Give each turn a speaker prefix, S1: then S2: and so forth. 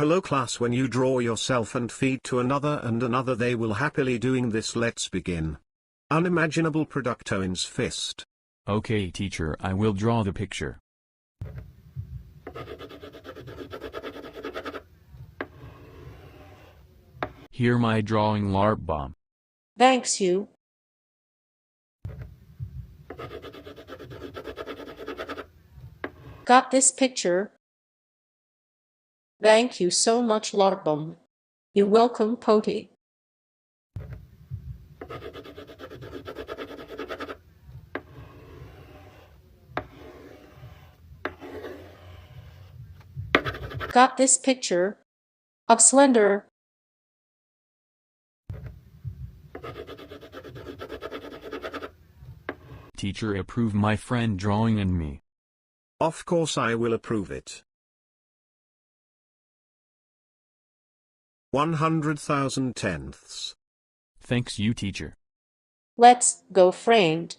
S1: Hello class, when you draw yourself and feed to another and another, they will happily doing this. Let's begin. Unimaginable Productoin's fist.
S2: Okay teacher, I will draw the picture. Here my drawing, LARP bomb.
S3: Thanks you. Got this picture. Thank you so much, Larbum. You're welcome, Poti. Got this picture of Slender.
S2: Teacher, approve my friend drawing and me.
S1: Of course I will approve it. 100,000 tenths.
S2: Thanks you teacher.
S3: Let's go, friend.